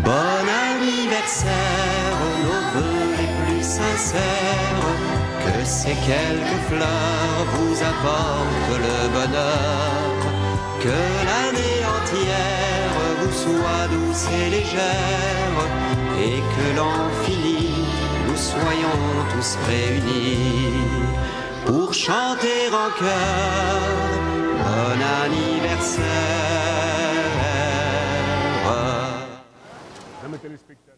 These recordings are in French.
Bon anniversaire, nos vœux les plus sincères, que ces quelques fleurs vous apportent le bonheur, que l'année entière vous soit douce et légère, et que l'an fini, nous soyons tous réunis pour chanter en chœur bon anniversaire. Mesdames et téléspectateurs,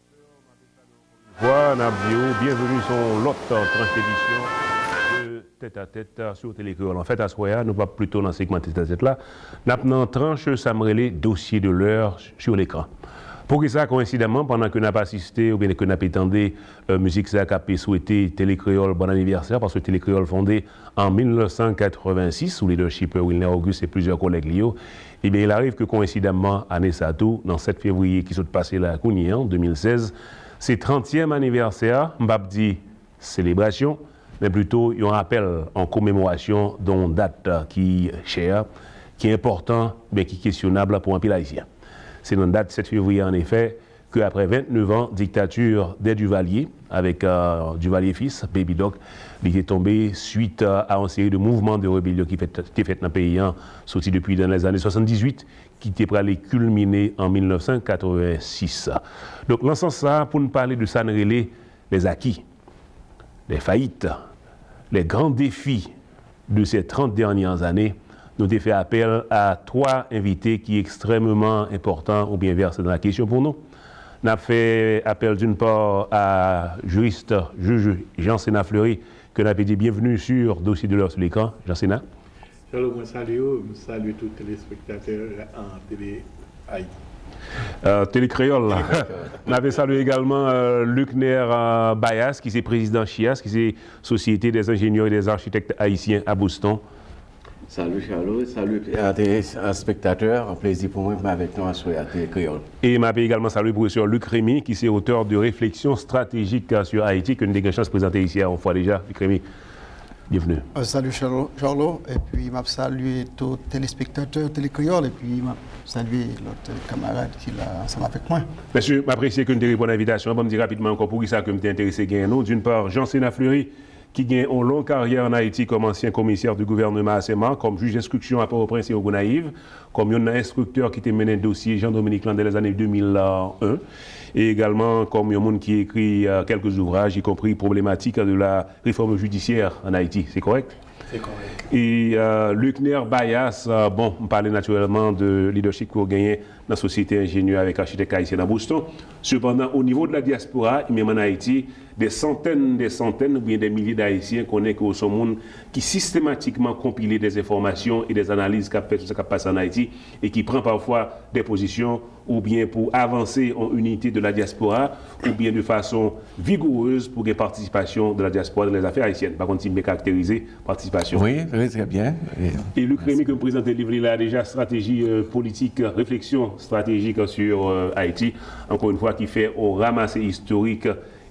bienvenue sur l'autre tranche d'édition de Tête à Tête sur Télécréole. En fait, à ce moment-là, nous pas plutôt dans le segment Tête à Tête là. Nous avons une tranche, ça me relève dossier de l'heure sur l'écran. Pour que ça, coïncidemment, pendant que nous avons assisté ou bien que nous avons étendu musique ça a souhaité Télécréole bon anniversaire, parce que Télécréole fondé en 1986 sous le leadership Wilner Auguste et plusieurs collègues liés. Eh bien, il arrive que coïncidemment, année Satou, dans 7 février qui s'est passé la Cougny en 2016, c'est 30e anniversaire, m'bap dit célébration, mais plutôt un rappel en commémoration d'une date qui est chère, qui est important, mais qui est questionnable pour un pile haïtien. C'est une date 7 février en effet, qu'après 29 ans, dictature des Duvalier, avec Duvalier fils, Baby Doc, il est tombé suite à une série de mouvements de rébellion qui étaient faits dans le pays, sorti depuis dans les années 78, qui était prêt à les culminer en 1986. Donc, dans ce sens-là, pour nous parler de ça, les acquis, les faillites, les grands défis de ces 30 dernières années, nous avons fait appel à 3 invités qui sont extrêmement importants ou bien versés dans la question pour nous. Nous avons fait appel d'une part à juriste, juge Jean-Sénat Fleury, que nous avons dit bienvenue sur Dossier de l'heure sur l'écran. Jean-Sénat. Salut, moi salut tous les téléspectateurs en télé Haïti. Télécréole. Nous avons salué également Luc Ner Bayas, qui est président CHIAS, qui est Société des ingénieurs et des architectes haïtiens à Boston. Salut Charles, salut à tes spectateurs, un plaisir pour moi avec nous sur la Télécréole. Et m'a également salué le professeur Luc Rémy, qui est auteur de réflexions stratégiques sur Haïti, que nous avons eu la chance de présenter ici une fois déjà. Luc Rémy, bienvenue. Salut Charles, et puis m'a salué tous les téléspectateurs Télécréole, et puis m'a salué l'autre camarade qui est là ensemble avec moi. Monsieur, m'apprécie que nous ayons répondu à l'invitation. Je vais me dire rapidement encore pour qui ça que je intéressé à nous. D'une part, Jean-Sénat Fleury, qui a une longue carrière en Haïti comme ancien commissaire du gouvernement à SEMA, comme juge d'instruction à Port-au-Prince et au Gonaïve, comme un instructeur qui a mené le dossier Jean-Dominique Land dans les années 2001, et également comme un monde qui a écrit quelques ouvrages, y compris problématique de la réforme judiciaire en Haïti. C'est correct? C'est correct. Et Luc Ner Bayas, bon, on parlait naturellement de leadership qu'on gagnait dans la société ingénieure avec architecte haïtien à Boston. Cependant, au niveau de la diaspora, même en Haïti, des centaines ou bien des milliers d'Haïtiens connaissent au monde qui systématiquement compilent des informations et des analyses qu'a fait sur ce qui passe en Haïti et qui prend parfois des positions ou bien pour avancer en unité de la diaspora ou bien de façon vigoureuse pour une participation de la diaspora dans les affaires haïtiennes. Par contre, il m'est caractérisé participation. Oui, très bien. Et Luc Rémy, que me présente le livre, il a déjà stratégie politique, réflexion stratégique sur Haïti, encore une fois, qui fait au ramassé historique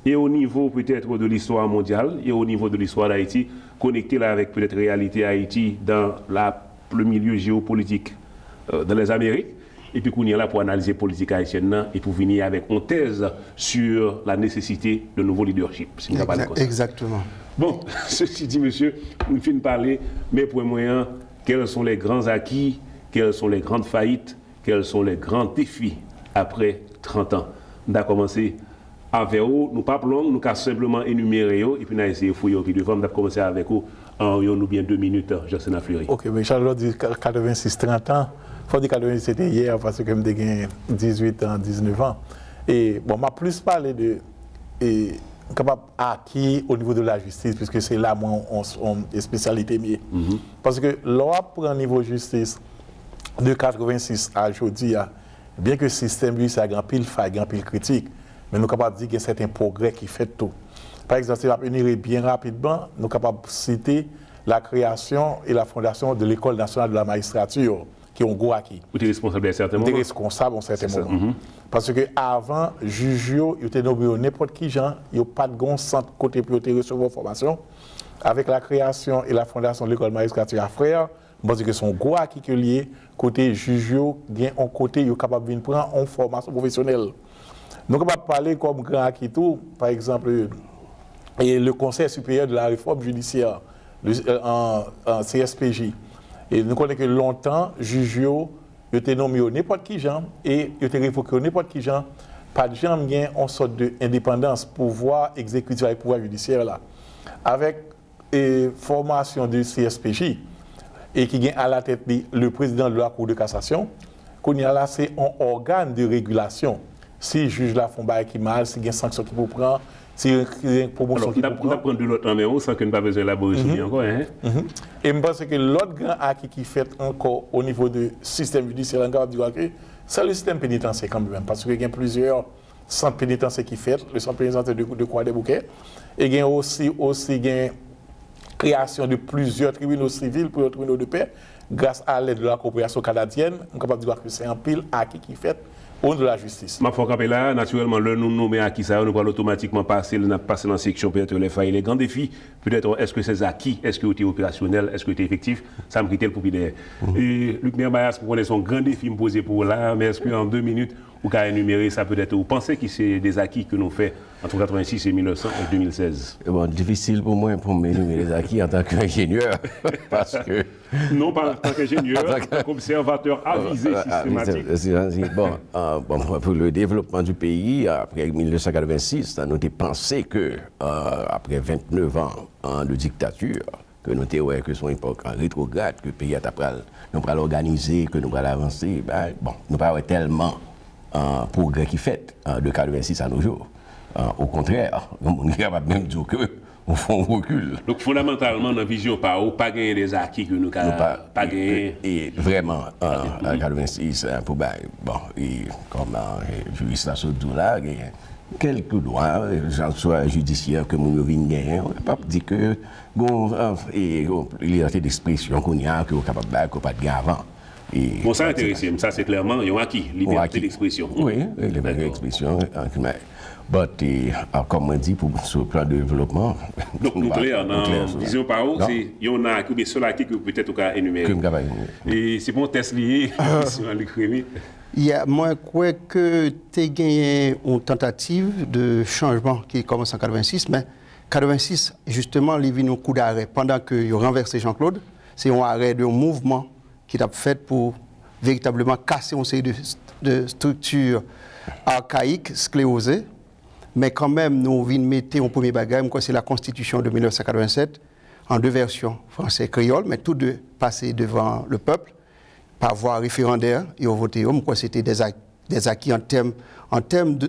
et au niveau peut-être de l'histoire mondiale et au niveau de l'histoire d'Haïti, connecté là avec peut-être réalité Haïti dans le milieu géopolitique dans les Amériques, et puis qu'on est là pour analyser la politique haïtienne et pour venir avec une thèse sur la nécessité de nouveau leadership. Si Exactement. Bon, ceci dit, monsieur, nous finissons de parler, mais pour moyen, quels sont les grands acquis, quelles sont les grandes faillites, quels sont les grands défis après 30 ans. On a commencé avec vous, nous pas long, nous avons simplement énuméré, et puis nous avons essayé de fouiller, puis devant, nous avons commencé avec vous en bien 2 minutes, Jean-Sénat Fleury. Ok, mais Charles dit 86-30 ans. Il faut dire que 86 c'était hier parce que j'ai 18 ans, 19 ans. Et bon, m'a plus parlé de capable acquis au niveau de la justice, puisque c'est là mon spécialité mieux. Parce que l'on prend niveau justice de 86 à aujourd'hui, bien que le système lui, ça a grand pile faille, grand pile critique, mais nous sommes capables de dire qu'il y a certains progrès qui fait tout. Par exemple, si on va venir bien rapidement, nous sommes capables de citer la création et la fondation de l'École nationale de la magistrature, qui ont gros acquis. Vous êtes responsable à certains moments? Vous êtes responsable à certains moments. Parce que avant, juge, il était nommé n'importe qui gens, il n'y a pas de grand centre côté pour recevoir formation. Avec la création et la fondation de l'École magistrature à frère, Parce que son gros acquis que lié, côté juge, bien en côté, il est capable de prendre en formation professionnelle. Donc, on va parler comme grand acquis tout, par exemple, et le Conseil supérieur de la réforme judiciaire en CSPJ. Et nous connaissons que longtemps, juge, il était nommé n'importe qui gens et il était révoqué n'importe qui gens. Pas de gens qui ont une sorte d'indépendance, pouvoir exécutif et pouvoir judiciaire là. Avec formation du CSPJ et qui a à la tête le président de la Cour de cassation, qu'on y a là, c'est un organe de régulation. Si le juge là font bail qui mal, si il y a une sanction qui peut prendre, si il y a une promotion qui peut prendre. On va prendre de l'autre en même sans qu'on n'ait pas besoin d'élaborer encore. Et je pense que l'autre grand acquis qui fait encore au niveau du système judiciaire, on va dire que c'est le système pénitentiaire quand même, parce qu'il y a plusieurs centres pénitentiaires qui fait, le centre pénitentiaire de Croix-des-Bouquets, et il y a aussi création de plusieurs tribunaux civils pour les tribunaux de paix, grâce à l'aide de la coopération canadienne, on est capable de dire que c'est un pile acquis qui fait au niveau de la justice. Ma foi là, naturellement, le nous nommé acquis ça, nous allons automatiquement passer dans la section peut-être les failles, les grands défis. Peut-être est-ce que c'est acquis, est-ce que c'est opérationnel, est-ce que c'est effectif, ça me quitte le populaire. Et Luc Nerbayas, pour connaître son grand défi me poser pour là, mais est-ce qu'en 2 minutes, vous pouvez énumérer ça peut-être, vous pensez que c'est des acquis que nous faisons entre 86 et 2016? Bon, difficile pour moi pour m'énumérer les acquis en tant qu'ingénieur, parce que... Non, pas en tant qu'ingénieur, en tant qu'observateur avisé systématique. Bon, pour le développement du pays, après 1986, nous avons pensé que, après 29 ans de dictature, que nous avons que son époque en rétrograde, que le pays nous allons l'organiser, que nous allons avancer, bon, nous n'avons pas tellement progrès qui fait de 86 à nos jours. Au contraire, on est capable même de dire qu'on fait un recul. Donc fondamentalement, dans la vision pas gagner des acquis que nous n'avons pas gagné. Et vraiment, en 86, bon, et comme juriste à ce là, il y a quelques droits, soit judiciaires que nous avons gagné, on ne peut pas dire que il y a des expressions qu'on y a, qu'on n'est pas capable de gagner avant. Bon, ça intéresse, ça c'est clairement, il y a un acquis, liberté d'expression. Oui, liberté d'expression. Mais, comme on dit, pour ce plan de développement. Donc, nous clair, dans la vision par où, il y en a des seuls acquis que peut-être on peut énumérer. Et c'est bon, test lié, sur l'écrivain. Moi, je crois que tu as gagné une tentative de changement qui commence en 86, mais 86, justement, il y a eu un coup d'arrêt. Pendant qu'il a renversé Jean-Claude, c'est un arrêt d'un mouvement qui a fait pour véritablement casser une série de structures archaïques, sclérosées. Mais quand même, nous venons mettre en premier bagage, c'est la Constitution de 1987, en 2 versions, français et créole, mais tous deux passés devant le peuple, par voie référendaire, et au voté, c'était des acquis en termes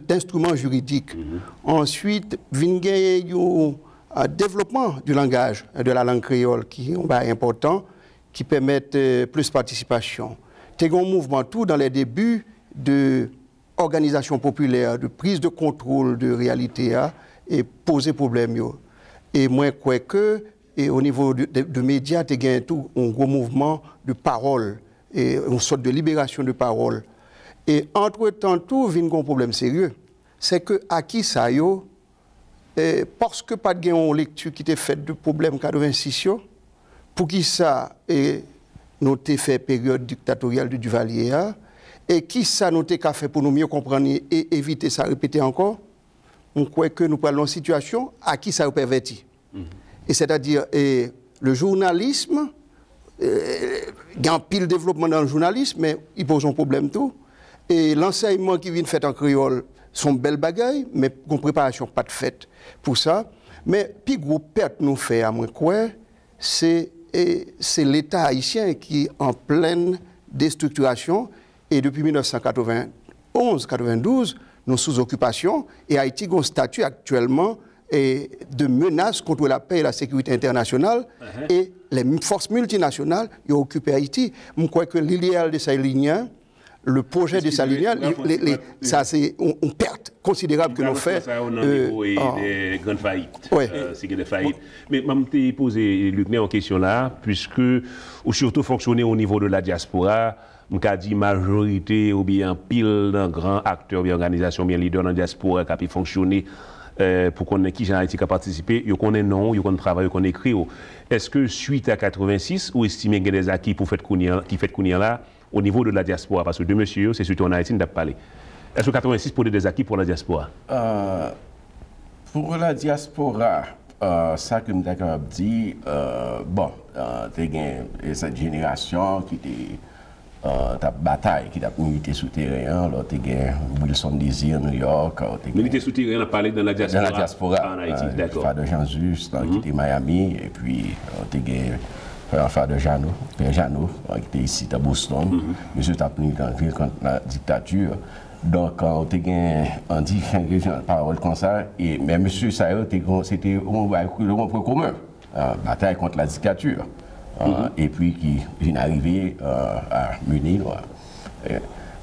d'instruments juridiques. Ensuite, vient un développement du langage, de la langue créole, qui est important, qui permettent plus de participation. C'est un mouvement tout dans les débuts de organisation populaire, de prise de contrôle de réalité et poser problème. Et moi, je crois que au niveau de médias, il y a tout un gros mouvement de parole, et une sorte de libération de parole. Et entre-temps, tout vient un problème sérieux. C'est que à qui ça y est, parce que pas de lecture qui était faite de problème 86, pour qui ça est noté fait période dictatoriale de Duvalier, et qui ça noté qu'a fait pour nous mieux comprendre et éviter ça répéter encore, on croit que nous parlons de situation à qui ça a perverti. Et c'est-à-dire le journalisme, il y a un pile développement dans le journalisme, mais il pose un problème tout. Et l'enseignement qui vient fait en créole sont belles bagailles, mais une préparation pas de fait pour ça. Mais puis gros perte nous fait à moi quoi, c'est l'État haïtien qui est en pleine déstructuration. Et depuis 1991-92, nous sous occupation. Et Haïti a un statut actuellement de menace contre la paix et la sécurité internationale. Et les forces multinationales ont occupé Haïti. Je crois que l'idéal de Salinien, le projet de Salinien, ça c'est une perte considérable que nous faisons. Des grandes faillites. C'est des faillites. Mais je vais poser Luc en question là, puisque ou surtout fonctionner au niveau de la diaspora. Je dis majorité ou bien pile d'un grand acteur, bien organisation, bien leader dans la diaspora qui a pu fonctionner pour qu'on ait qui en Haïti qui a participé, ils connaissent non, ils connaissent travail, ils connaissent écrit. Est-ce que suite à 86, vous estimez qu'il y a des acquis pour faire Kounia là au niveau de la diaspora? Parce que de monsieur, c'est surtout en Haïti qu'on a parlé. Est-ce que 86 pour des acquis pour la diaspora? Pour la diaspora, ça que je suis capable de dire, bon, cette génération qui était bataille, qui a milité souterrain, là, tu as Wilson Désir, New York. Milité souterrain, on a parlé dans la diaspora. Dans la diaspora. En Haïti, d'accord. Fade Jean-Just, qui était Miami, et puis tu as Fade Jeannot, Père Jeannot, qui était ici à Boston. Monsieur t'a tenu contre la dictature. Donc, on a dit une parole comme ça, et mais M. Sayo, c'était un point commun, bataille contre la dictature, et puis qui vient arriver à Munich.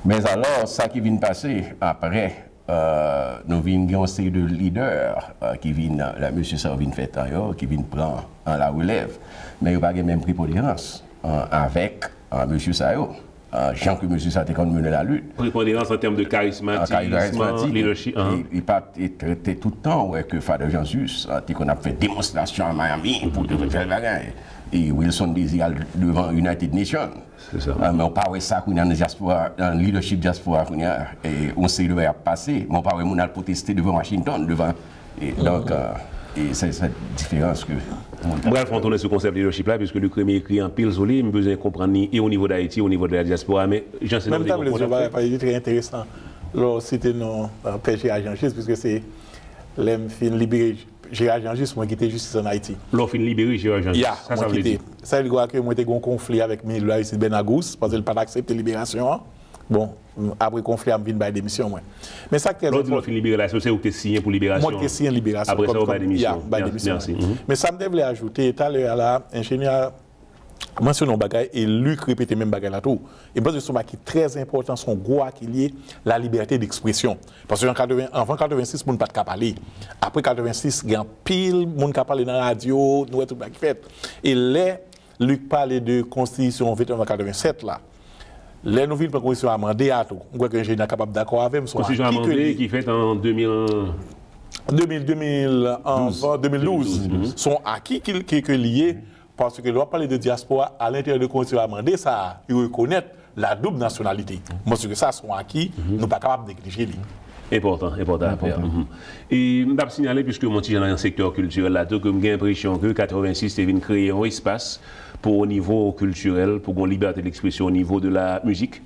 Mais alors, ça qui vient passer après, nous venons une série de leaders qui viennent, là, M. Sayo vient faire ailleurs, qui viennent prendre la relève, mais il n'y a pas la même prépondérance avec M. Sayo. Jean que M. Saté quand mener la lutte. Prépondérance en termes de charismatique, leadership. Il était tout le temps que Fade Jean-Sus, qu'on a fait démonstration à Miami pour de faire bagaille. Et Wilson Désir devant United Nations. C'est ça. Mais on parle de ça qu'on a dans le leadership diaspora et on sait de passer. Mais on parle de protester devant Washington, devant. Et donc. Et c'est cette différence que... Bref, on tourne ce concept de leadership là, puisque le premier écrit en pile sur lui, il a besoin de comprendre et au niveau d'Haïti, au niveau de la diaspora, mais j'en sais pas. Même temps, c'est très intéressant. Là, c'était nos père Gérard Jean-Just, puisque c'est l'homme fin libéré Gérard Jean-Just, moi qui était justice en Haïti. L'homme fin libéré Gérard Jean-Just. Ça veut dire. Ça veut dire que moi, j'ai eu un conflit avec le ministre Benagous, parce qu'il n'a pas accepté la libération. Bon, après le conflit, je viens de démission. Mais ça qui est important. L'autre libération, c'est où tu es signé pour libération. Moi, je suis signé libération. Après ça, on va démission. Merci. Mais ça me devait ajouter, tout à l'heure, l'ingénieur mentionne un bagage et Luc répétait même bagage là tout. Et parce que ce qui est très important, son gros qui lié la liberté d'expression. Parce que avant 86, on ne peut pas parler. Après 86, il y a un pile, on peut parler dans la radio, nous tout qui fait. Et là, Luc parlait de constitution 1987 là. Les nouvelles constitutions amendées à tout. Je crois que l'ingénieur est capable d'accord avec moi. Constitution amendée qui fait en 2012 sont acquis qui est lié parce que l'on parle de diaspora à l'intérieur de la constitution amendée, ça reconnaît la double nationalité. Moi, ce que ça sont acquis, nous ne sommes pas capables de négliger. Important à faire. Et je vais signaler, puisque je suis dans le secteur culturel, là, que j'ai l'impression que 86 est venu créer un espace pour au niveau culturel, pour une liberté d'expression au niveau de la musique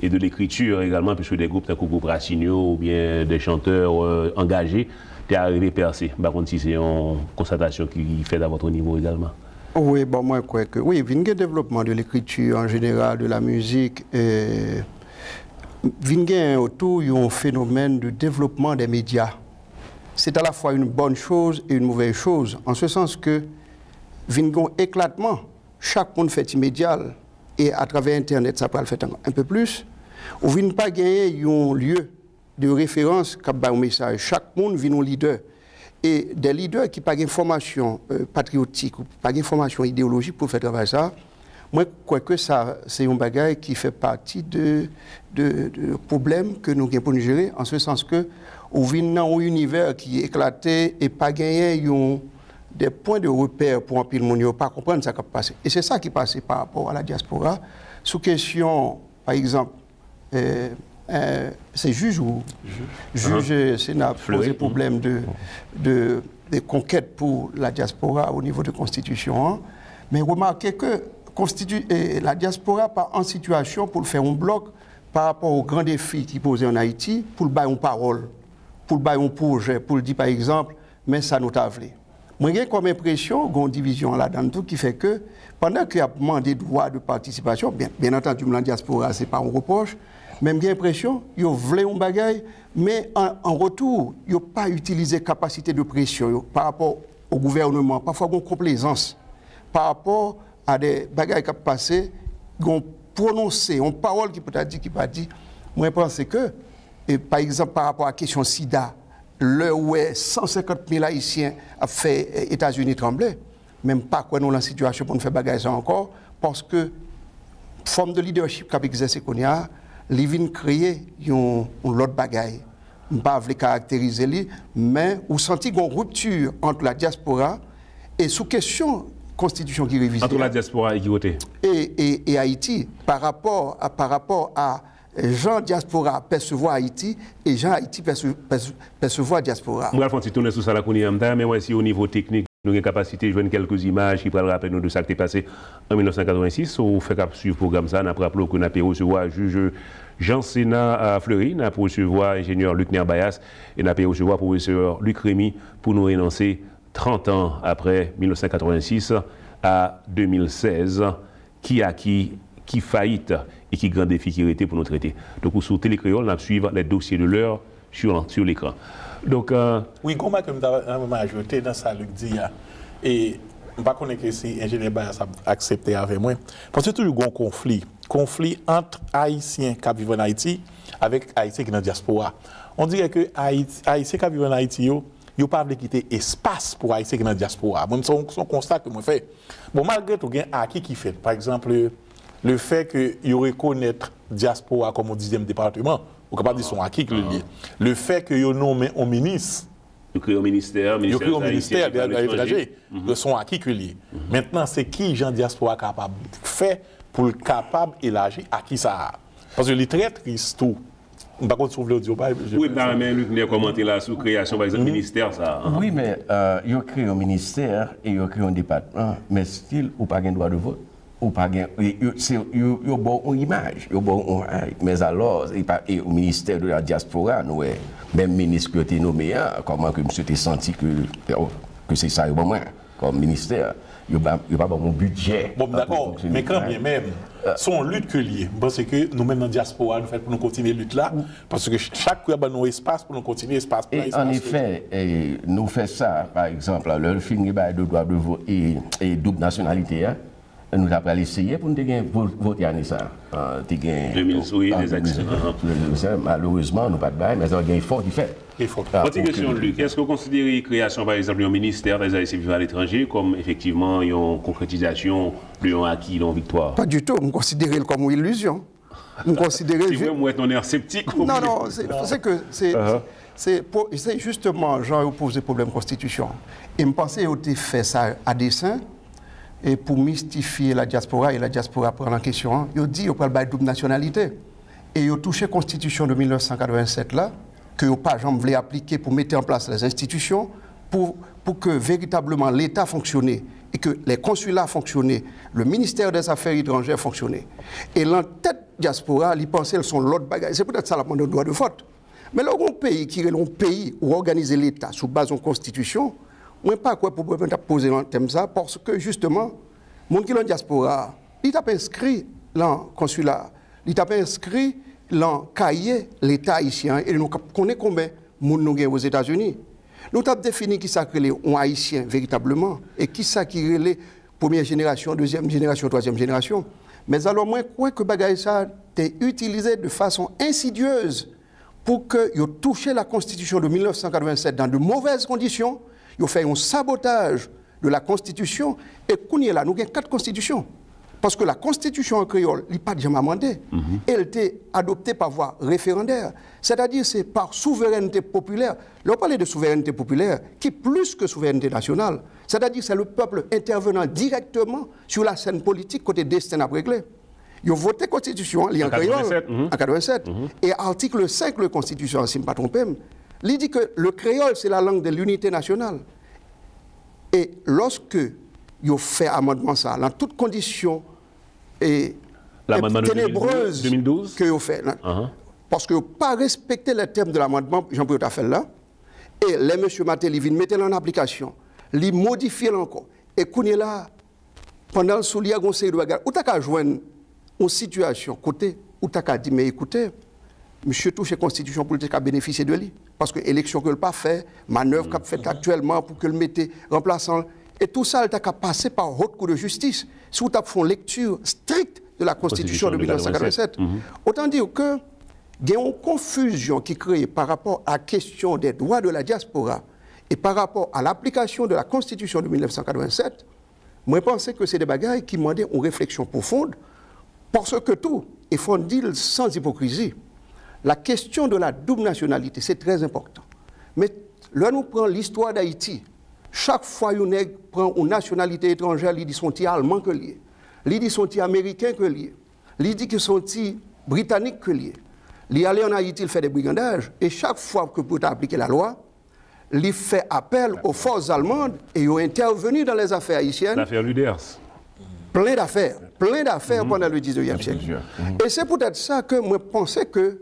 et de l'écriture également, puisque des groupes comme le groupe Racino ou bien des chanteurs engagés, tu es arrivé percé. Par contre, si c'est une constatation qui fait à votre niveau également. Oui, bon, moi, je crois que oui, il y a un développement de l'écriture en général, de la musique. Il y a autour un phénomène de développement des médias. C'est à la fois une bonne chose et une mauvaise chose, en ce sens que il y a un éclatement. Chaque monde fait immédiat et à travers Internet, ça peut le faire un peu plus. On ne vient pas gagner un lieu de référence qui a un message. Chaque monde vient un leader. Et des leaders qui n'ont pas de formation patriotique ou pas de formation idéologique pour faire travailler ça, moi, je crois que ça, c'est un bagage qui fait partie de problèmes que nous avons pour nous gérer, en ce sens que on vit dans un univers qui est éclaté et pas gagner des points de repère pour un pile monde, ne pas comprendre ce qui passe. Et c'est ça qui passe par rapport à la diaspora. Sous question, par exemple, c'est juge ou juge Sénat posé problème de conquête pour la diaspora au niveau de constitution. Mais remarquez que la diaspora pas en situation pour faire un bloc par rapport aux grands défis qui posent en Haïti, pour le bailler une parole, pour le bailler un projet, pour le dire par exemple, mais ça nous t'a voulu. Moi, j'ai comme impression qu'il y a une division là-dedans tout qui fait que pendant qu'il y a demandé droit de participation, bien entendu, la diaspora, ce n'est pas un reproche, même j'ai l'impression qu'ils voulaient un bagage, mais en retour, ils n'ont pas utilisé capacité de pression par rapport au gouvernement, parfois une complaisance, par rapport à des bagages qui ont passé, qui ont prononcé une parole qui peut être dit, qui peut être dit. Moi, je pense que, par exemple, par rapport à la question SIDA, là où 150 000 Haïtiens ont fait États-Unis trembler, même pas quoi nous dans la situation pour nous faire bagages ça encore, parce que forme de leadership qu'a exercé qu'on a, ils viennent créer un autre bagaille je ne vais pas caractériser, mais vous sentez une rupture entre la diaspora et sous question constitution qui révise. Entre la diaspora et qui côté? Et Haïti, par rapport à Jean diaspora percevoir Haïti et Jean Haïti percevoir diaspora. On va faire tourner sur ça là qu'on y a, mais aussi au niveau technique, nous avons capacité de jouer quelques images qui pourraient rappeler nous de ça qui est passé en 1986. On fait suivre le programme ça, on a rappelé qu'on a pu recevoir juge Jean Sénat Fleury, on a pu recevoir ingénieur Luc Nerbayas et on a pu recevoir professeur Luc Rémy pour nous énoncer 30 ans après 1986 à 2016, qui faillite et qui grand défi qui était pour nous traiter. Donc, sur Télécréole, on va suivre les dossiers de l'heure sur l'écran. Donc, oui, comment que je vais ajouter dans ça, Luc dit, et je ne sais pas si l'ingénieur Bayas a accepté avec moi, parce que c'est toujours un conflit entre Haïtiens qui vivent en Haïti avec Haïtiens qui sont dans la diaspora. On dirait que Haïtiens qui vivent en Haïti, ils n'ont pas quitter espace pour Haïtiens qui sont dans la diaspora. C'est un constat que je fais. Bon, malgré tout, il y a un acquis qui fait. Par exemple, le fait qu'ils reconnaissent la diaspora comme au 10e département, on ne peut pas dire son acquis. Le fait qu'ils nommé un ministre, ils créent un ministère des étrangers, de son acquis que lié. Maintenant, c'est qui Jean diaspora capable de faire pour être capable d'élargir à qui ça a. Parce que les très tristes, tout. Par contre, sur l'audio, oui, mais Luc n'a commenté là sur création, par exemple, ministère, ça. Oui, mais ils ont créé un ministère et ils ont créé un département, mais style, ou pas de droit de vote. Ou pas gain, il y a une image, mais alors, au ministère de la diaspora, nous, même ministre qui a été nommé, comment que monsieur a senti que c'est ça, comme ministère, il n'y a pas un budget. Bon, d'accord, mais quand bien même, son lutte que lié, parce que nous-mêmes dans la diaspora, nous faisons pour nous continuer la lutte là, parce que chaque fois, nous avons un espace pour nous continuer, espace pour en effet, nous faisons ça, par exemple, le film de droit de vote et double nationalité, nous avons essayé pour nous voter à ça. Malheureusement, nous n'avons pas de bail, mais il y a un effort qui fait. Autre question, Luc. Est-ce que vous considérez la création, par exemple, du ministère des Haïtiens vivant à l'étranger comme effectivement une concrétisation de acquis, d'une victoire? Pas du tout. Je considère comme une illusion. Je considère. Si vous êtes un sceptique. Non, c'est que c'est justement, Jean, pose des problèmes de constitution. Et je pensais qu'il fait ça à dessein. Et pour mystifier la diaspora, et la diaspora prend en question, il dit qu'il n'y a pas de double nationalité. Et il a touché la constitution de 1987 là, que pas jamais voulu appliquer pour mettre en place les institutions, pour que véritablement l'État fonctionne et que les consulats fonctionnaient, le ministère des Affaires étrangères fonctionnait. Et l'entête diaspora, ils pensaient qu'ils sont l'autre bagaille. C'est peut-être ça la demande de droit de vote. Mais là, un pays qui est un pays où organiser l'État sous base de constitution, je ne sais pas quoi pour poser un thème ça, parce que justement, les gens qui sont en diaspora, ils n'ont pas inscrit dans le consulat, ils n'ont pas inscrit dans le cahier l'État haïtien, et nous connaissons combien de gens sont aux États-Unis. Nous avons défini qui ça les haïtiens véritablement, et qui ça qui est les première génération, deuxième génération, troisième génération. Mais alors, moi, je crois que bagaille ça est utilisé de façon insidieuse pour qu'ils touché la Constitution de 1987 dans de mauvaises conditions. Ils ont fait un sabotage de la Constitution. Et qu'on est là, nous avons 4 constitutions. Parce que la Constitution en créole, elle n'est pas jamais amendée. Elle a été adoptée par voie référendaire. C'est-à-dire c'est par souveraineté populaire. Là, on parle de souveraineté populaire qui est plus que souveraineté nationale. C'est-à-dire c'est le peuple intervenant directement sur la scène politique côté destin à régler. Ils ont voté la Constitution en créole en 87. Et article 5 de la Constitution, si je ne me pas trompé, il dit que le créole, c'est la langue de l'unité nationale. Et lorsque ils ont fait amendement ça, dans toutes conditions ténébreuses 2012 que ils ont fait, parce qu'ils n'ont pas respecté les termes de l'amendement, Jean-Pierre a fait là, et les M. Matéli viennent mettre en application, les modifier encore. Et qu'on est là, pendant le soulier, on sait de bagarre, où tu as joindre une situation côté, où tu as dit, mais écoutez, monsieur touche la Constitution politique a bénéficié de lui. Parce que l'élection que le pas fait, manœuvre qu'a fait actuellement pour que le mette remplaçant. Et tout ça, il a passé par haute cour de justice. Si vous avez fait une lecture stricte de la Constitution de 1987, autant dire que il y a une confusion qui est créée par rapport à la question des droits de la diaspora et par rapport à l'application de la Constitution de 1987. Moi, je pense que c'est des bagailles qui demandent une réflexion profonde parce que tout est fondé sans hypocrisie. la question de la double nationalité, c'est très important. Mais là, nous prenons l'histoire d'Haïti. Chaque fois qu'on prend une nationalité étrangère, il dit sont allemand que lié, il dit sont américain que lié, il dit que sont britannique que lié. Il allait en Haïti, il fait des brigandages, et chaque fois que pour appliquer la loi, il fait appel aux forces allemandes et ils ont intervenu dans les affaires haïtiennes. L'affaire Luders. Plein d'affaires pendant le 19e siècle. Et c'est peut-être ça que moi pensais que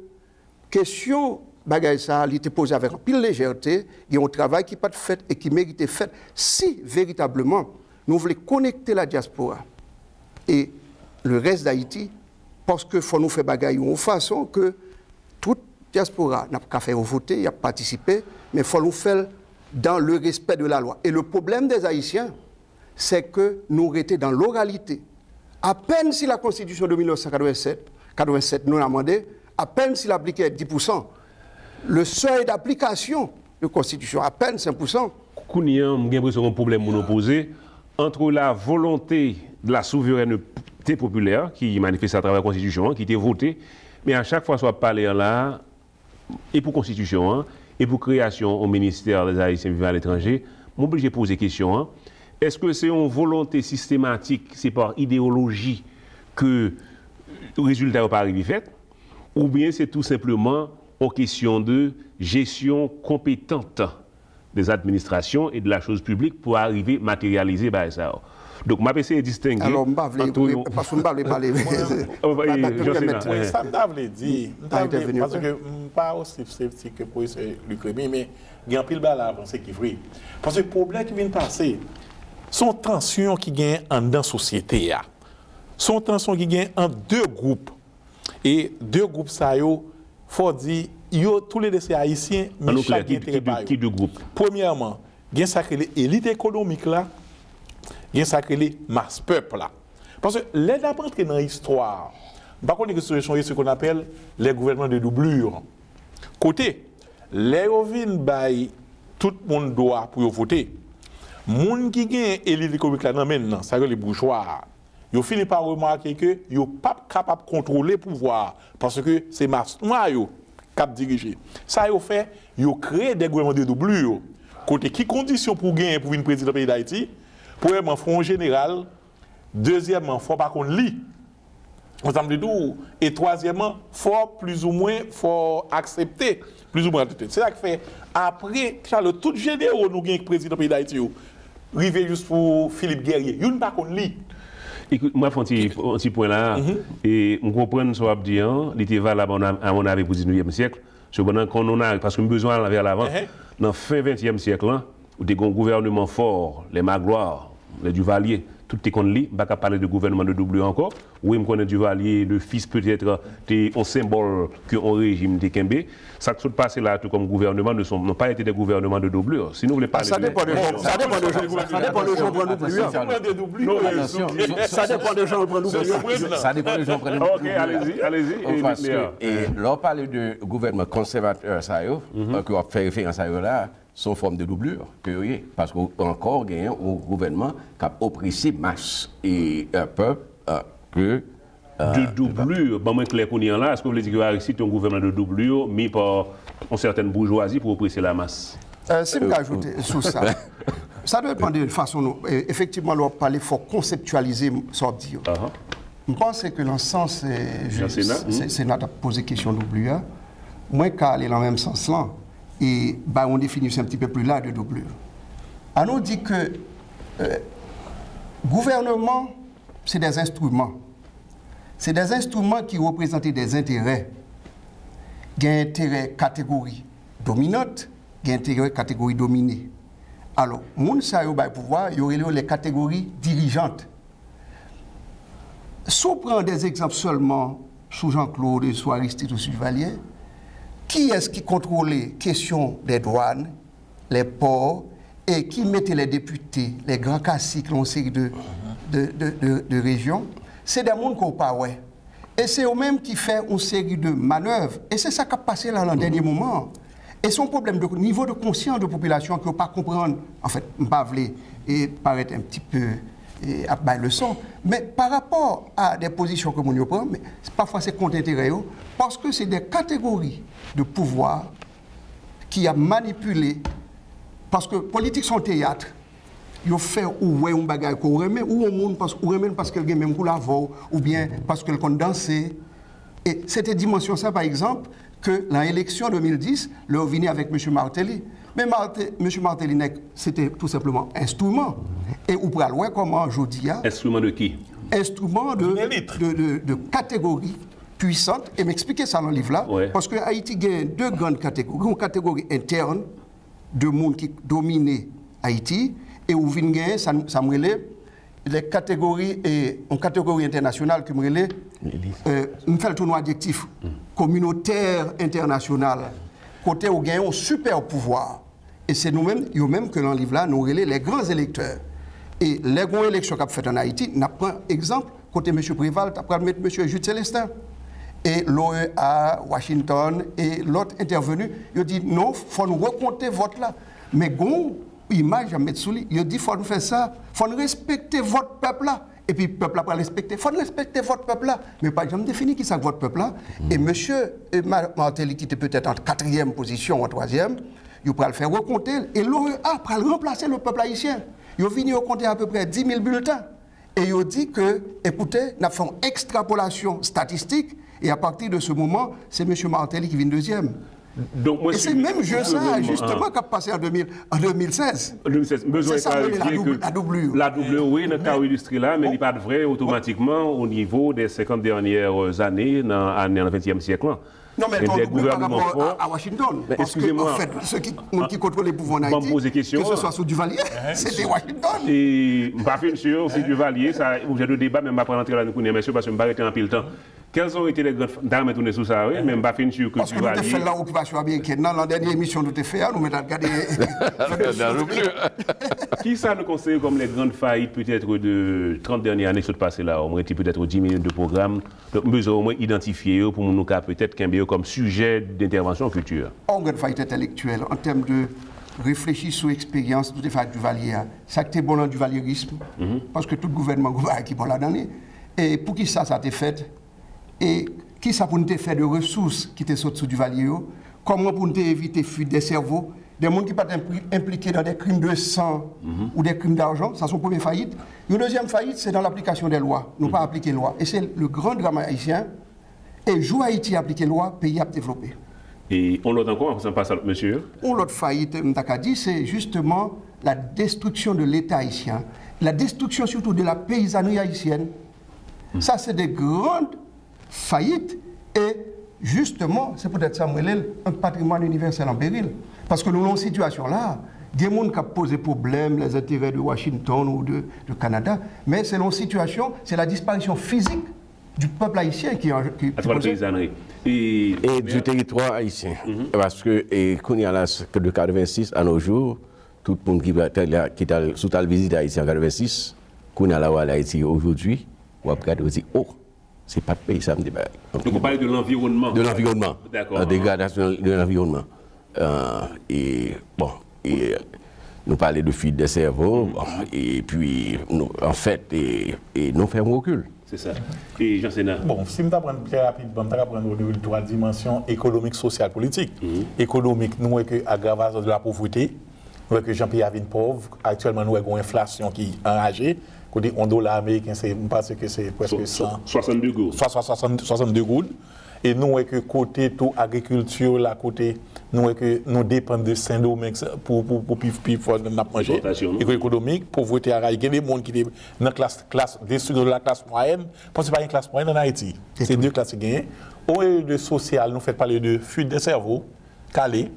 question bagaille ça, il était posé avec un pile légèreté, il y a un travail qui n'est pas fait et qui méritait fait si véritablement nous voulons connecter la diaspora et le reste d'Haïti, parce qu'il faut nous faire bagaille de façon que toute diaspora n'a pas fait voter, il a participé, mais il faut nous faire dans le respect de la loi. Et le problème des Haïtiens, c'est que nous étions dans l'oralité. À peine si la Constitution de 1987 nous l'a demandé, à peine s'il appliquait 10%, le seuil d'application de la Constitution, à peine 5%. Kounian, j'ai l'impression qu'il y a un problème monoposé entre la volonté de la souveraineté populaire qui manifeste à travers la Constitution, qui était votée, mais à chaque fois soit parlé là, et pour Constitution, et pour création au ministère des Haïtiens vivant à l'étranger, je suis obligé de poser la question. Est-ce que c'est une volonté systématique, c'est par idéologie que le résultat n'est pas arrivé fait, ou bien c'est tout simplement une question de gestion compétente des administrations et de la chose publique pour arriver à matérialiser ça. Donc, je vais essayer de distinguer. Alors, parce que je ne vais pas parler. Ça me dit, parce que je ne suis pas aussi sceptique que pour le Crémy, mais il y a un pile bal à avancer qui est vrai. Parce que le problème qui vient de passer, sont tensions qui gagnent en dans la société. Sont tensions qui gagnent en deux groupes. Et deux groupes, ça y est, faut dire, tous les deux haïtiens, mais chaque qui deux groupes? Premièrement, il y a l'élite économique là, il y a les masse peuple là. Parce que l'aide à entrer dans l'histoire, par contre, ce qu'on appelle les gouvernements de doublure. Côté, les ovines, tout le monde doit pour voter. Les gens qui gagnent l'élite économique là, maintenant, ça les bourgeois. Ils finissent par remarquer que ils ne sont pas capables de contrôler le pouvoir parce que c'est masse noire qui cap diriger. Ça ils fait, ils créent des gouvernements de doublure. Côté qui conditions pour gagner pour une président du pays d'Haïti? Premièrement, front général. Deuxièmement, faut pas qu'on lit. Et troisièmement, faut plus ou moins faut accepter plus ou moins. C'est ça qui fait après Charles tout généraux nous gagne président du pays d'Haïti. Rivé juste pour Philippe Guerrier. Il pas qu'on lit. Écoute, moi, je fais un petit point là, et je comprends ce que je dis, il était valable à mon avis pour le 19e siècle, cependant qu'on a, parce qu'on a besoin vers l'avant, dans le fin 20e siècle, où il y a un gouvernement fort, les Magloire, les Duvalier, tout est qu'on lit, je ne vais pas parler de gouvernement de doublure encore, oui, je connais Duvalier, le fils peut-être, un symbole qu'un régime de Kembe, ça qui s'est passé là, tout comme gouvernement, n'ont pas été des gouvernements de doublure. Si nous voulons parler ça dépend de gens, ça dépend de gens prendre doublure. Ça dépend de gens prendre doublure. Ça dépend de gens prendre doublure. Ok, allez-y. Et là, parler de gouvernement conservateur, ça y est, qu'on fait référence à eux là, sont forme de doublure, parce qu'encore, il y a un gouvernement qui a oppressé masse et un peuple que... de doublure, bon, moi, clair qu'on y en là, est-ce que vous voulez dire que c'est un gouvernement de doublure mis par une certaine bourgeoisie pour oppresser la masse? Si je peux ajouter sur ça, ça doit dépendre de façon, effectivement, on parler, il faut conceptualiser ce qu'on dit. Je pense que dans le sens, c'est notre poser question doublure. Moi, quand aller dans le même sens là, et on définit un petit peu plus là de doublure. On nous dit que gouvernement, c'est des instruments. C'est des instruments qui représentent des intérêts. Il y a un intérêt catégorie dominante, il y a un intérêt catégorie dominée. Alors, moun sa yo bay pouvoir, il y aurait les catégories dirigeantes. Si on prend des exemples seulement sous Jean-Claude, sous Aristide ou sous Duvalier, qui est-ce qui contrôle les questions des douanes, les ports, et qui mettait les députés, les grands caciques dans une série de régions? C'est des gens qu'on pas ouais. Et c'est eux-mêmes qui font une série de manœuvres. Et c'est ça qui a passé là dans le dernier moment. Et son problème de niveau de conscience de la population qui ne peut pas comprendre, en fait, et paraître un petit peu à leçon. Mais par rapport à des positions que nous prenons, parfois c'est contre intérêt, parce que c'est des catégories de pouvoir qui a manipulé, parce que politique son théâtre, ils fait ou un bagage qu'on remet, ou un monde parce qu'elle a même coup la voix, ou bien parce qu'elle compte danser. Et c'était dimension ça, par exemple, que dans l'élection 2010, leur venait avec M. Martelly. Mais M. Martelly, c'était tout simplement instrument. Et vous pouvez voir comment je dis. Instrument de qui? Instrument de catégorie puissante. Et m'expliquer ça dans le livre-là. Ouais. Parce que Haïti a deux grandes catégories. Une catégorie interne de monde qui domine Haïti. Et où vient gagner, ça me relève les catégories, et en catégorie internationale, qui me relève, me fait le tournoi adjectif communautaire international. Côté où gagne un super pouvoir. Et c'est nous-mêmes, nous-mêmes que dans le livre-là, nous relèvons les grands électeurs. Et les grandes élections qu'on a faites en Haïti, nous prenons exemple, côté M. Préval, tu as mettre M. Jude Célestin. Et l'OEA, Washington, et l'autre intervenu, il dit non, il faut nous recompter vote là. Mais gon, image à mettre sous lui, il dit il faut nous faire ça, il faut nous respecter votre peuple là. Et puis le peuple là pour respecter, il faut nous respecter votre peuple là. Mais par exemple, définir qui c'est votre peuple là. Et M. Martelly, qui était peut-être en 4e position ou en 3e, il va le faire recompter. Et l'OEA va remplacer le peuple haïtien. Il vient recompter à peu près 10 000 bulletins. Et il dit que, écoutez, nous avons fait une extrapolation statistique. Et à partir de ce moment, c'est M. Martelly qui vient deuxième. Donc, moi, et c'est le même jeu ça, justement, qui a passé en 2016. 2016. Besoin de clarifier que la double, oui, dans le cas illustré là, mais il n'est pas vrai automatiquement au niveau des 50 dernières années dans le 20e siècle. Non, mais des gouvernements forts à Washington. Excusez-moi. En fait, ceux qui contrôlent les pouvoirs en Haïti, que ce soit sous Duvalier, c'était Washington. Et je ne suis pas sûr, c'est Duvalier, ça, j'ai deux débats, mais je ne vais pas rentrer là, monsieur, parce que je ne vais pas arrêter en pile temps. Quels ont été les grands... Dans tourner sur ça, oui, mais je ne suis pas sûr que parce que nous avons fait l'occupation américaine. Dans la dernière émission nous avons fait, nous avons regardé... Qui ça nous conseille comme les grandes faillites peut-être de 30 dernières années qui sont passées là? On aurait peut-être 10 minutes de programme. Donc, nous avons au moins identifié pour nous peut-être qu'un comme sujet d'intervention future. En grande faillite intellectuelle, en termes de réfléchir sur l'expérience de faire Duvalier, ça a été bon dans le duvalierisme, parce que tout gouvernement qui est bon là-dedans. Et pour qui ça a été fait? Et qui ça pour nous faire de ressources qui étaient sorties sous Duvalier? Comment pour nous éviter fuite des cerveaux? Des gens qui ne sont pas impliqués dans des crimes de sang ou des crimes d'argent, ça c'est une première faillite. Une deuxième faillite, c'est dans l'application des lois. Nous pas appliquer les lois. Et c'est le grand drame haïtien. Et joue Haïti appliquer les lois, le pays a développé. Et on l'autre encore, ça passe à monsieur? On l'autre faillite, dit, c'est justement la destruction de l'État haïtien, la destruction surtout de la paysannerie haïtienne. Ça, c'est des grandes faillites. Et justement, c'est peut-être ça, un patrimoine universel en péril. Parce que nous avons une situation là, des gens qui ont posé problème, les intérêts de Washington ou de Canada, mais c'est une situation, c'est la disparition physique du peuple haïtien qui et du territoire haïtien. Parce que, quand il y a de 86 à nos jours, tout le monde qui est sous la visite à Haïti en 86, quand il y a la Haïti aujourd'hui, on va regarder aussi, oh, c'est pas de pays, ça me dit. Donc on parle de l'environnement. De l'environnement. D'accord. La dégradation de l'environnement. Et bon, nous parler de fuite des cerveaux, et puis, en fait, et nous faisons un recul. C'est ça. Et Jean Sénat. Bon, si je prends très rapidement, je vais prendre les trois dimensions économiques, sociales, politiques. Économique, nous avons que l'aggravation de la pauvreté, nous avons que Jean-Pierre Avine pauvre. Actuellement, nous avons une inflation qui est enragée. Côté $1 américain, parce que c'est presque 62 gouttes. 62 gouttes. Et nous, que côté tout agriculture, là, côté, nous, que nous dépendons de Saint-Domingue pour manger. Économique, pauvreté, il y a des gens qui sont dans la classe, de la classe moyenne. Parce que ce n'est pas une classe moyenne en Haïti. C'est deux classes qui gagnent. Au lieu de social, nous faisons parler de fuite des cerveaux, calé.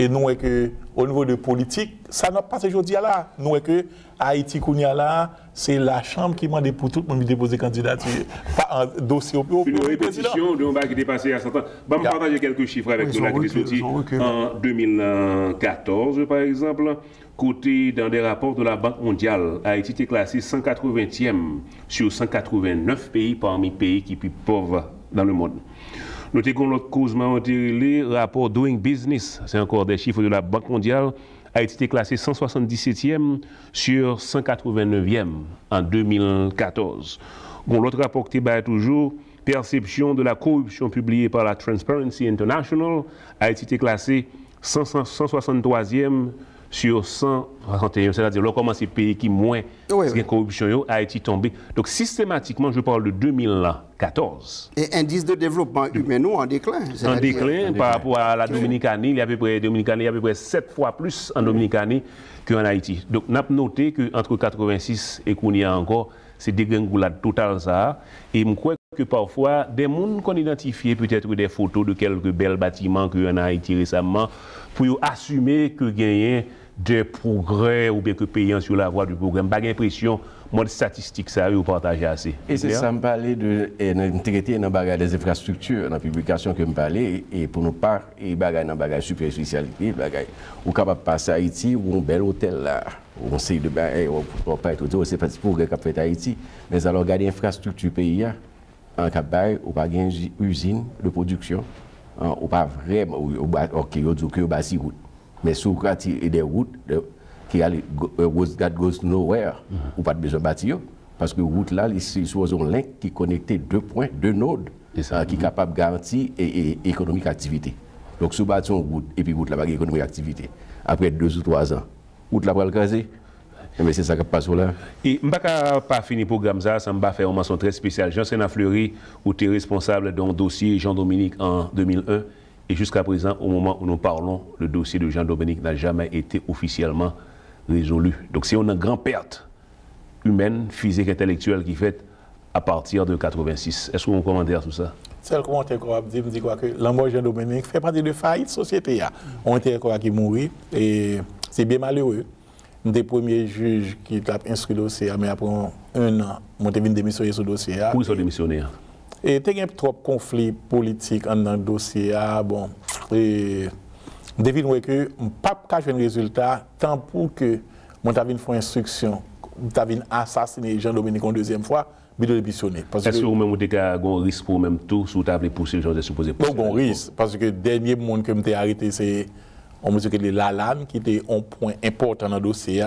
Et nous, que au niveau de politique, ça n'a pas aujourd'hui là. Nous, que Haïti, là, c'est la Chambre qui m'a dit pour tout le monde de déposer candidature. Pas un dossier au plus. Une répétition de un qui est dépassé à 100 ans. Je vais partager quelques chiffres avec nous là qui sont sortis en 2014, par exemple. Côté dans des rapports de la Banque mondiale, Haïti était classé 180e sur 189 pays parmi les pays qui sont plus pauvres dans le monde. Nous avons l'autre cause, le rapport Doing Business, c'est encore des chiffres de la Banque mondiale. Haïti était classé 177e sur 189e en 2014. Bon, l'autre rapport qui est toujours perception de la corruption publiée par la Transparency International. Haïti était classé 163e sur 161, c'est-à-dire là commence les pays qui moins de corruption, Haïti tombé. Donc systématiquement, je parle de 2014. Et indice de développement humain en déclin. En déclin par rapport à la Dominicanie, il y a à peu près 7 fois plus en Dominicanie qu'en Haïti. Donc nous avons noté qu'entre 86 et qu'on y a encore, c'est dégringolade totale ça. Et je crois que parfois, des gens qu'on identifie peut-être des photos de quelques belles bâtiments qu'il y a en Haïti récemment, pour assumer que gagner des progrès ou bien que payant sur la voie du programme. Pas l'impression, moi, de statistiques, ça, vous partagez assez. Et c'est ça, me parler de l'intégrité dans des infrastructures, dans la publication que me parler, et pour nous part, et dans la superficialité, ou capable de passer à Haïti, ou un bel hôtel là, où on sait de on pas être c'est pas pour que fait Haïti, mais alors regarder l'infrastructure pays, en Cap-Bay, ou pas une usine de production, ou pas vraiment, ou qui est basi route. Mais sous des routes qui goes nowhere, ou pas besoin de bâtir, parce que route là, c'est un link qui connecte deux points, deux nodes, qui est capable de garantir économique activité. Donc, sous bâtir une route, et puis route là, pas économique activité. Après 2 ou 3 ans, route là, va le caser. Mais c'est ça qui passe là. Et je ne vais pas finir le programme, ça va faire une mention très spéciale. Jean-Sénat Fleury, où tu es responsable d'un dossier Jean-Dominique en 2001. Et jusqu'à présent, au moment où nous parlons, le dossier de Jean-Dominique n'a jamais été officiellement résolu. Donc c'est une grande perte humaine, physique, intellectuelle qui est faite à partir de 86. Est-ce que vous commentaire sur ça? C'est le commentaire qu'on me dit quoi que l'amour Jean-Dominique fait partie de faillite société. On était quoi qui mourit et c'est bien malheureux. Des premiers juges qui ont instruit le dossier, mais après 1 an, je suis venu démissionner sur le dossier. Où sont démissionnaires? Et il y a trop de conflits politiques dans le dossier. Bon, et devine que je ne peux pas faire un résultat tant pour que je faire une instruction, je assassiner Jean-Dominique une deuxième fois, je vais démissionner. Est-ce que vous-même avez un risque pour même tout sous table pousser les gens de supposer pousser? Non, risque, parce que le dernier monde que j'ai arrêté, c'est Lalanne, qui était un point important dans le dossier.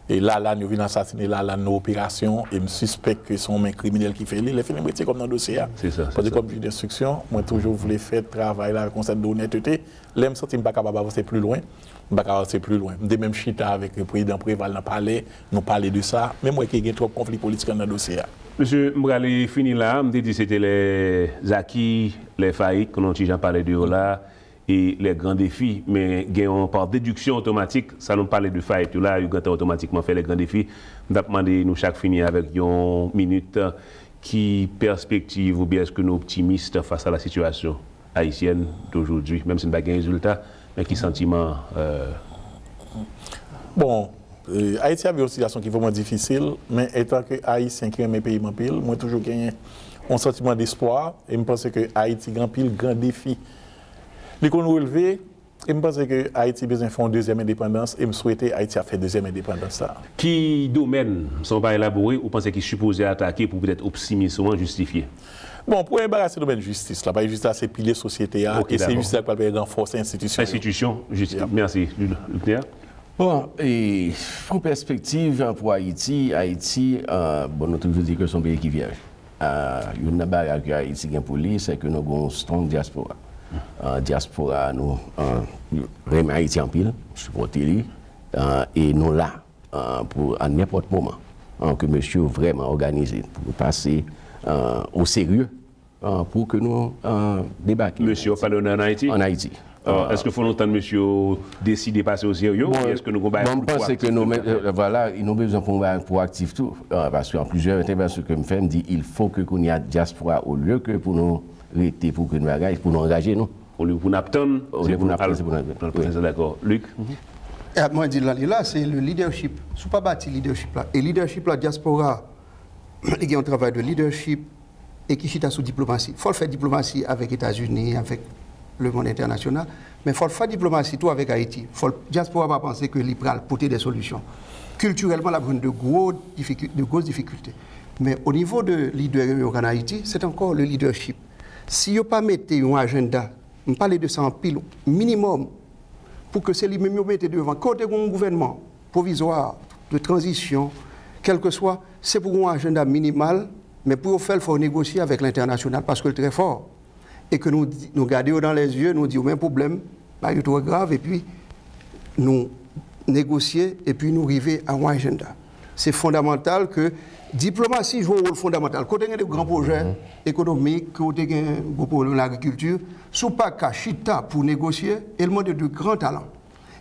Et Lalanne, il vient assassiner Lalanne dans l'opération. Et je suspecte que son main criminel qui fait il fait un métier comme dans le dossier. C'est ça. Parce que comme juge d'instruction, moi toujours voulu faire travail avec un concept d'honnêteté. Là, je me sens que je ne suis pas capable d'avancer plus loin. Je ne suis pas capable d'avancer plus loin. Je même chita avec le président Préval dans le palais, nous parler de ça. Mais moi, il y a trop de conflits politiques dans le dossier. Monsieur Mbrali, fini là, je me dis que c'était les acquis, les faillites que nous avons parlé de là. Et les grands défis, mais par déduction automatique, ça nous parle de faillite. Là, il a automatiquement fait les grands défis. Nous avons demandé, nous, chaque fini avec une minute, qui perspective ou bien est-ce que nous optimistes face à la situation haïtienne d'aujourd'hui, même si nous n'avons pas de résultat, mais qui sentiment. Bon, Haïti a une situation qui est vraiment difficile, mais étant que Haïtien qui aime mes pays, moi, toujours gagné un sentiment d'espoir, et je pense que Haïti a un grand défi. Les qu'on relevé, et je pense que Haïti a besoin de faire une deuxième indépendance et je souhaite que Haïti a fait deuxième indépendance. Qui domaine ne sont pas élaborés ou pensez qu'ils sont supposés attaquer pour peut-être optimistiquement justifier? Bon, pour embarrasser le domaine de justice, là, justice c'est pilier société et c'est juste ça qui va renforcer l'institution. Institution, justice. Merci. Bon, et en perspective pour Haïti, bon, nous toujours dit que c'est un pays qui vierge. Il y a une barrière que Haïti a pour lui, c'est que nous avons une strong diaspora. Diaspora, nous remet Haïti en pile, supporter et nous là pour à n'importe moment que monsieur vraiment organisé pour passer au sérieux pour que nous débattions. Monsieur parle en Haïti? En Haïti. Est-ce qu'il faut longtemps monsieur décider de passer au sérieux ou est-ce que nous avons besoin pense que nous voilà, il nous besoin pour proactif tout parce qu'en plusieurs interventions que me fait me dit il faut que qu'on y a diaspora au lieu que pour nous rester pour que nous pour nous engager nous pour nous attendre d'accord Luc. Moi je dis là c'est le leadership sous pas bâti leadership là et leadership la diaspora il y a un travail de leadership et qui chita sous diplomatie faut faire diplomatie avec les États-Unis avec le monde international mais faut faire diplomatie tout avec Haïti faut diaspora pas penser que l'Ipral porter des solutions culturellement la de grosses difficultés mais au niveau de leader en Haïti c'est encore le leadership. si vous pas mettez un agenda, on parle de ça en pile, minimum, pour que c'est lui-même qui mette devant, côté un gouvernement provisoire, de transition, quel que soit, c'est pour un agenda minimal, mais pour faire, il faut négocier avec l'international parce que c'est très fort. Et que nous regardons dans les yeux, nous disons, même problème, pas du tout grave, et puis nous négocier, et puis nous arriver à un agenda. C'est fondamental que diplomatie joue un rôle fondamental. Quand on a des grands projets économiques, quand on a des gros problèmes de l'agriculture, sous pas qu'à chita pour négocier, il demande de grands talents.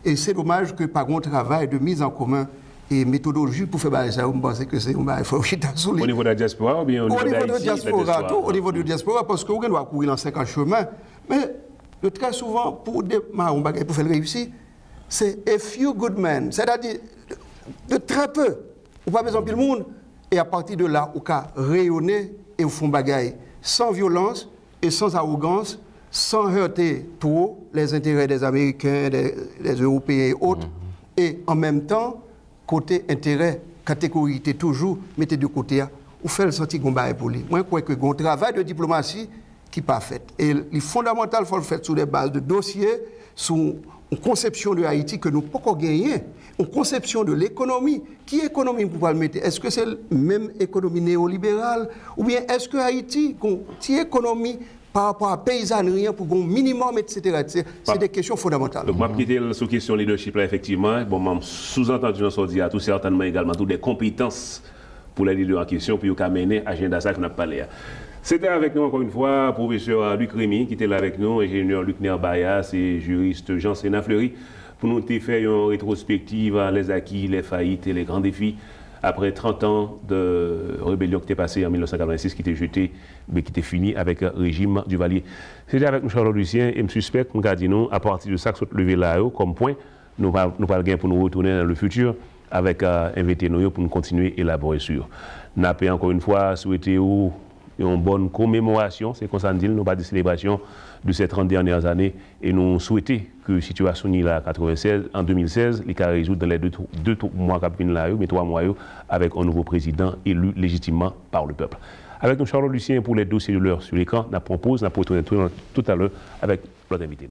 Et c'est dommage que par un travail de mise en commun et méthodologie pour faire ça, on pense que c'est un faut chita sous au niveau de la diaspora ou bien au niveau de la diaspora, au niveau de la diaspora, parce qu'on doit courir dans 50 chemins. Mais très souvent, pour faire réussir, c'est a few good men, c'est-à-dire de très peu. Ou pas besoin de le monde. Et à partir de là, on peut rayonner et on fait bagaille sans violence et sans arrogance, sans heurter trop les intérêts des Américains, des Européens et autres. Et en même temps, côté intérêt, catégorie, toujours, mettez de côté, ou fait le senti qu'on va pour lui. Moi, je crois que un travail de diplomatie qui n'est pas fait. Et le fondamental, il faut le faire sur des bases de dossiers, sur une conception de Haïti que nous ne pouvons pas gagner, une conception de l'économie. Qui économie pour pas le mettre? Est-ce que c'est la même économie néolibérale? Ou bien est-ce que Haïti, une économie par rapport à paysannerie pour un minimum, etc. C'est des questions fondamentales. Donc, je vais quitter sur la question leadership, là, effectivement. Bon, sous-entendu dans ce dit à tout certainement également toutes des compétences pour les leaders en question, puis vous mener l'agenda ça qu'on a parlé. C'était avec nous encore une fois professeur Luc Rémy qui était là avec nous, ingénieur Luc Nerbayas et juriste Jean-Sénat Fleury pour nous faire une rétrospective à les acquis, les faillites et les grands défis après 30 ans de rébellion qui était passée en 1986, qui était jeté, mais qui était fini avec le régime du Valier. C'était avec nous Charles Lucien et je suspecte, nous disons, à partir de ça que levé là comme point, nous parlons bien pour nous retourner dans le futur avec invité nous pour nous continuer à élaborer sur. Nous avons encore une fois souhaité une bonne commémoration, c'est qu'on s'en dit, nous pas de célébration de ces 30 dernières années et nous souhaitons que la situation en 2016, les cas résoudre dans les deux mois mais 3 mois avec un nouveau président élu légitimement par le peuple. Avec nous Charles Lucien pour les dossiers de l'heure sur l'écran, nous propose, nous retourner tout à l'heure avec l'autre invité.